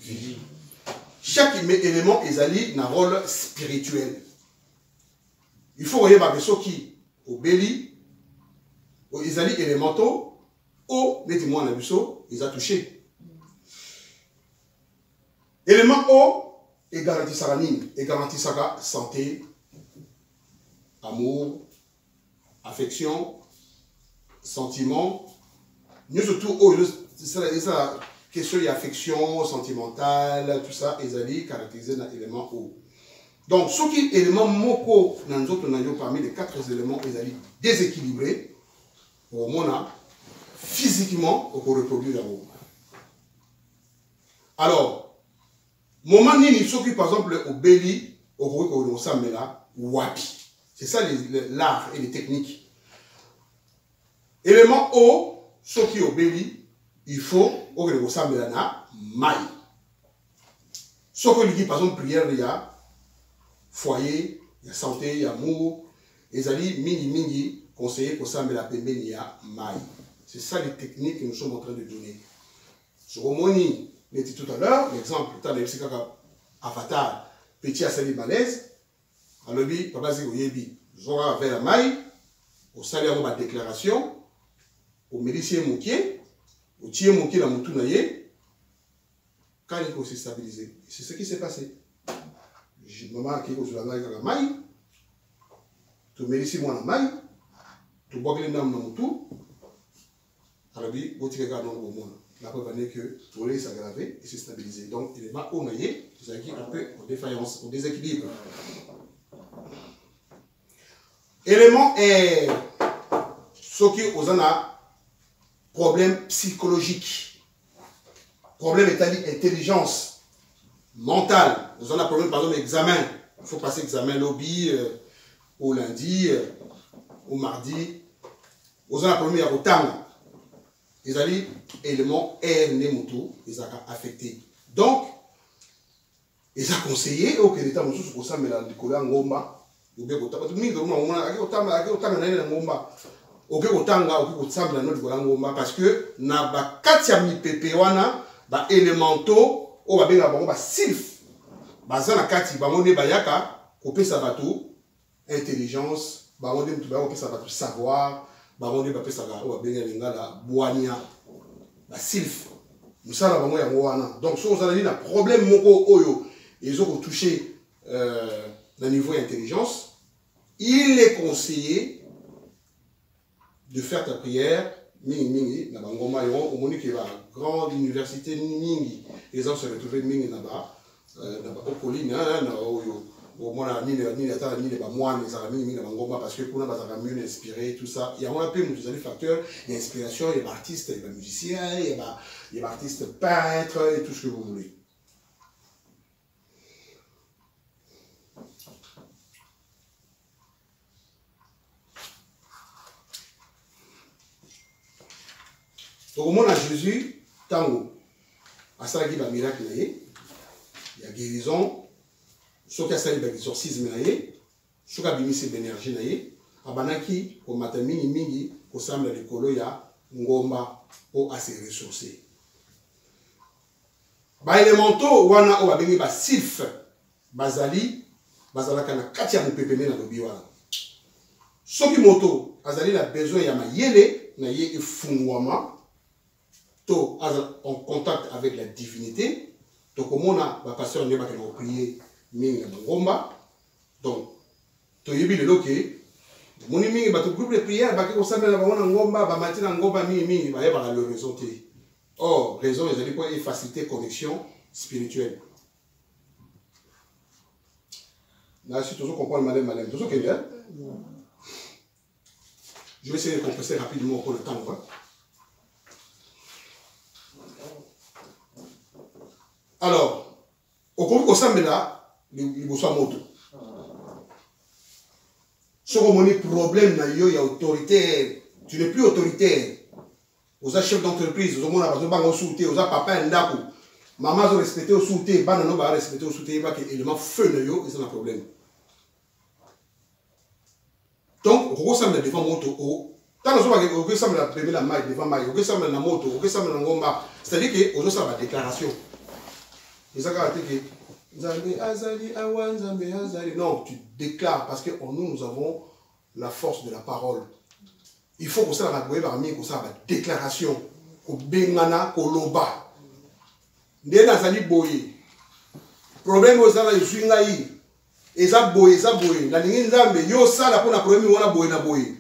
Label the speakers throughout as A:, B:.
A: vie. Chaque élément est un rôle spirituel. Il faut regarder que ceux qui au belly, ils ont élémentaux, ou les témoins de l'abusseau, ils ont touché. Élément O est garanti sa ranine, et garanti sa santé, amour, affection, sentiment. Nous surtout O, c'est la question d'affection sentimentale, tout ça, ils ont caractérisé dans l'élément O. Donc, ce qui est l'élément moko, parmi les 4 éléments, ils ont déséquilibré, au moins, physiquement, pour reproduire l'amour. Alors, moment nini, ce qui, par exemple, au belly, au samela, wapi. C'est ça l'art et les techniques. Élément O, ce qui est au belly, il faut, au samela, na, maille. Ce qui dit, par exemple, prière, il y a foyer, il y a santé, il y a amour. Et ça dit, mini, conseiller pour ça, mais la pembe, il y a maille. C'est ça les techniques que nous sommes en train de donner. Sur Omoni, on dit tout à l'heure, l'exemple, tu as les psychologues avatar, petit à sali malaise, alors, papa, c'est Oyebi, Zora vers la maille, au salaire, ma déclaration, au médecin moukier, au tiers moukier la moutounaye, quand il faut se stabiliser. C'est ce qui s'est passé. Maman qui est au la maille, tu mérites moi la maille, tu bois les dames dans mon tout, alors oui, tu regardes dans le monde. La preuve est que tu laisses s'aggraver et se stabiliser. Donc, il est mal onaillé, c'est un peu en défaillance, en déséquilibre. Élément est ce qui aux a problème psychologique, problème établi intelligence. Mental, nous avons un problème par exemple examen. Il faut passer examen lobby au lundi, au mardi. Nous avons un problème à Otang. Ils ont dit élément R Nemoto, ils ont affecté. Donc, ils ont conseillé au Kéréta Moussou pour ça, mais la Nicolas Ngomba, ou bien Otanga, parce que na ba katia mi pepewana ba élémentaux o ba benga bango ba silf baza na kati bango ne bayaka kopesa bato intelligence bango ne mutu ba kopesa bato savoir bango ne ba pesa ga o ba benga lingala boania ba silf musala bango ya wana. Donc so on a dit na problème moko oyo ils ont touché le niveau d'intelligence, il est conseillé de faire ta prière mingi na bangoma yo au moni que la grande université mingi les gens se retrouver mingi na ba okolina na oyo au mona ni ata ni ba moine les amis mingi na bangoma parce que pour na ba mieux inspiré tout ça il y a un peu nous allez facteurs d'inspiration, il y a artistes, il y a musiciens, il y a artistes peintres et tout ce que vous voulez. Donc, au monde à Jésus, tango, à ça il y a un miracle, il y a guérison, ce qui a sali l'exorcisme, ce qui a mis cette énergie, à banaki, au matin mingi, au semble de colo, il y a ngomba pour assez ressourcer. Ba élémentaux, wana o abengi ba silf, bazali, bazalaka na katia mu pepeme na lobi wana. Soki moto, azali na besoin ya mayele, na ye efungwama, en contact avec la divinité. Donc, comme on a, ma pasteur n'est pas qu'elle a prié, mais donc, tu as vu le loquet. Mon ami, tu groupe de prière, tu as vu le raison. Or, raison, ils ont dit quoi? Faciliter connexion spirituelle. Là, si tu comprends malin, tu sais bien. Je vais essayer de compresser rapidement pour le temps. Alors, au cours de là, il y a un moto. Si on a un problème, il y a autoritaire. Tu n'es plus autoritaire. Vous êtes chef d'entreprise, vous avez un soutien, vous avez papa un dako. Maman a respecté au soutien, banano va respecter au soutien, il y a un feu, et c'est un problème. Donc, on ressemble devant moto. Tant que vous ressemble à la maille devant maille, vous ressemble à la moto, vous ressemble à la ngomba. C'est-à-dire que vous avez une déclaration. Non, tu déclares parce que en nous, nous avons la force de la parole. Il faut que ça soit une déclaration. Bengana koloba. Ndena zali boye. Problème ozala yusinga yi. Eza boye, eza boye. Na lingi nzambe yo sala pona problème wana boye na boye.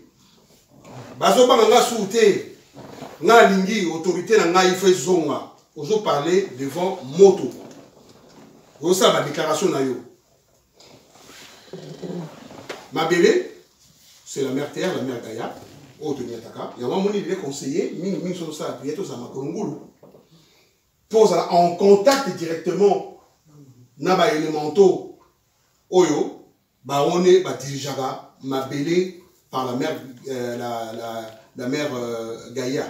A: Bazo banga nga soute. Nga lingi autorité na nga ifo zonga. Ozo parler devant moto. Ozo sa ba déclaration na yo. Mabele, c'est la mère terre, la mère Gaïa. Il y a un moment où il est conseillé, pose en contact directement naba élémentaux oyo ba on est ba dirigeaba mabélé par la mère la mère Gaïa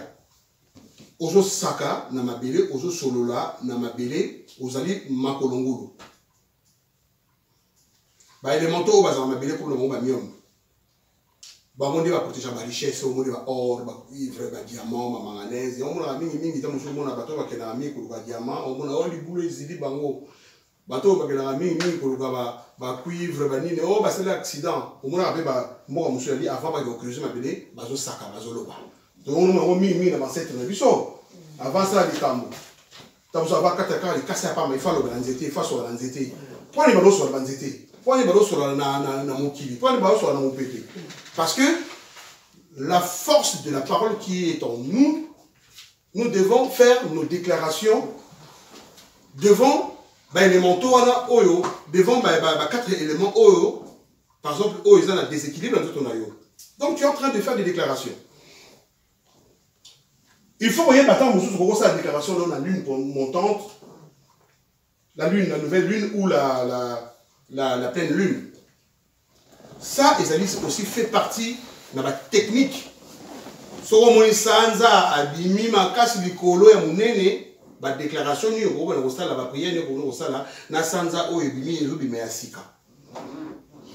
A: ozo saka na mabélé ozo solola na mabélé ozali makolongulu ba élémentaux ba za mabélé pour le moment ba miom. On va protéger la richesse, on va or, cuivre, diamant, manganèse. On va mingi dans mon bateau qui est ami pour le diamant. On va les boules zili bango. Bateau qui est ami pour le cuivre, banine. Oh bah c'est l'accident. On va appeler moi monsieur Ali avant de creuser ma belé, bazo saka, bazo loba. Donc on va mis dans cette révision. Avant ça les tambo. Tambo ça va kataka les casser pas mais il faut le banzete, il faut sur la banzete. Pourquoi les balos sur la banzete? Pourquoi les balos sur la na mokili? Pourquoi les balos sur la mopété? Parce que la force de la parole qui est en nous, nous devons faire nos déclarations devant élémentaux oyo, devant 4 éléments oyo, par exemple, oyo ils ont un déséquilibre dans tout ton ayo. Donc tu es en train de faire des déclarations. Il faut voyez maintenant la déclaration dans la lune montante, la lune, la nouvelle lune ou la pleine lune. Ça, ils aussi fait partie de la technique. Si on a sanza abimi makasi likolo ya munene ba déclaration ni ko na kosala ba prière ni ko kosala na sanza o ebimi ezobima ya sika.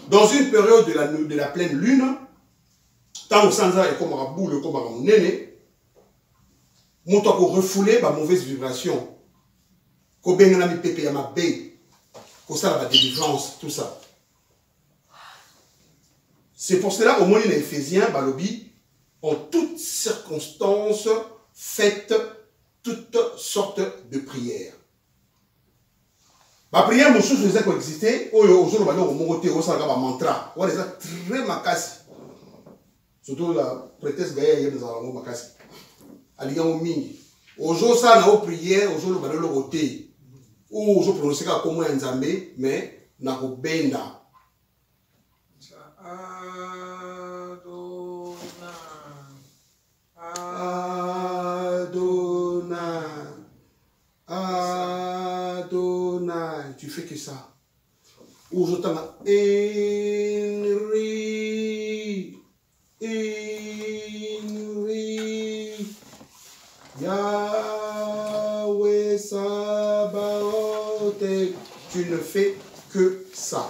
A: Dans une période de la pleine lune, tant sanza est comme un boule comme un munene, moto ko refouler ba mauvaise vibration. Ko benga mi pepe ya mabe. Ko sala ba délivrance tout ça. C'est pour cela, au moins, les Éphésiens, Balobi, en toutes circonstances, faites toutes sortes de prières. La prière, mon chou, je les ai coexisté. Aujourd'hui, on va dire au Mongoté, on va dire mantra. On les a très makasi. Surtout la prêtresse Gaïa, il y a des alamos makasi. Aligan Mingi. Aujourd'hui, ça, on a prière, aujourd'hui, on va dire le côté. Ou je prononce comme un Nzambé, mais on a benda. Adonai, tu fais que ça. Ou je t'en Henry, Yahweh Sabaoth. Tu ne fais que ça.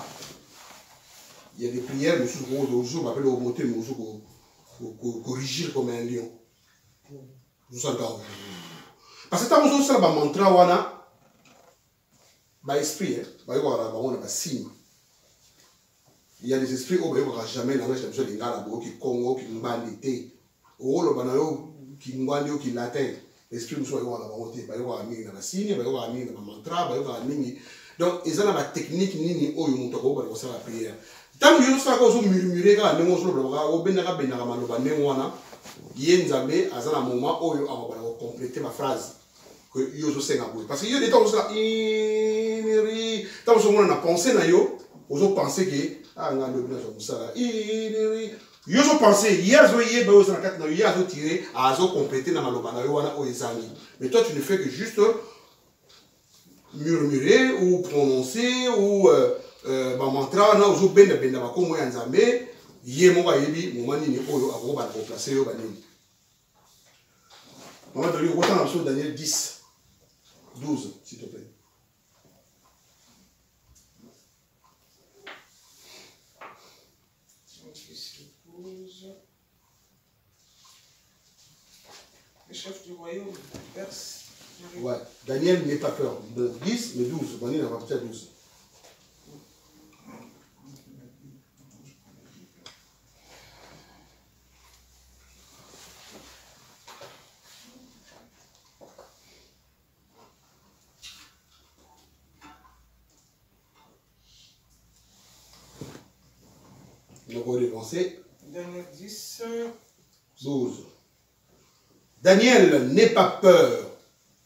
A: Il y a des prières, monsieur, je m'appelle au moté, mais je corriger comme un lion. Parce que tant que ça va mantra wana, ba esprit, ba on a signe. Il y a des esprits où on ne jamais la besoin de gars qui Congo, qui mbandité, ou le banao qui mbandi qui latin. L'esprit nous soit on a monté, ba on a mis na signe, ba on a mis na mantra, ba on a mis. Donc ils ont la technique ni o yo monto ko ba ko la prière. Tant que je sais que murmurer quand nous sommes au benaka maloba nengwana yenzambe azana moment oyo akobala ko compléter ma phrase que yo zo senga boy parce que yo des temps ça iniri tant que on a pensé na yo ozo penser que ah ngalo bina zo musala iniri yo zo penser yazo yeba ozo na kat na yazo tirer azo compléter na maloba na yo wana o ezangi mais toi tu ne fais que juste murmurer ou prononcer ou mantra na ozo benda ba ko mo yanzambe yé mo ba yebi mo mani ni oyo ako ba ko placer yo ba nini maman de lui autant sur Daniel 10 12 s'il te plaît.
B: Le chef du royaume, Perse.
A: Ouais. Daniel n'aie pas peur. 10, mais 12. Daniel va partir à 12. Donc on va dépenser.
B: Daniel 10.
A: 12. Daniel, n'aie pas peur,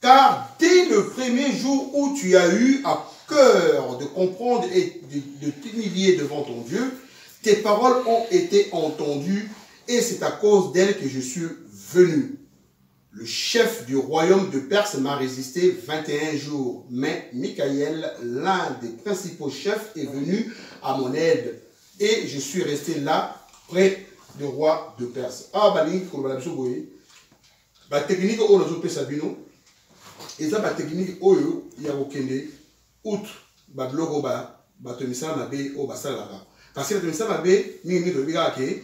A: car dès le premier jour où tu as eu à cœur de comprendre et de t'humilier devant ton Dieu, tes paroles ont été entendues et c'est à cause d'elles que je suis venu. Le chef du royaume de Perse m'a résisté 21 jours, mais Michaël, l'un des principaux chefs, est venu à mon aide et je suis resté là près du roi de Perse. Ah, bali, comme la la technique où nous avons sabino, et ça la technique où il y a aucun outre bablogo ba batomisa mabe au basalaka. Parce que batomisa mabe ni ni tobiga ke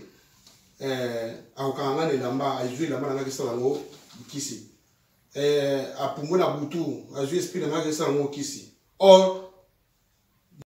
A: akokanga ne lamba ajui lamba na ngaki salango kisi. A pumo na butu ajui esprit na ngaki salango kisi. Or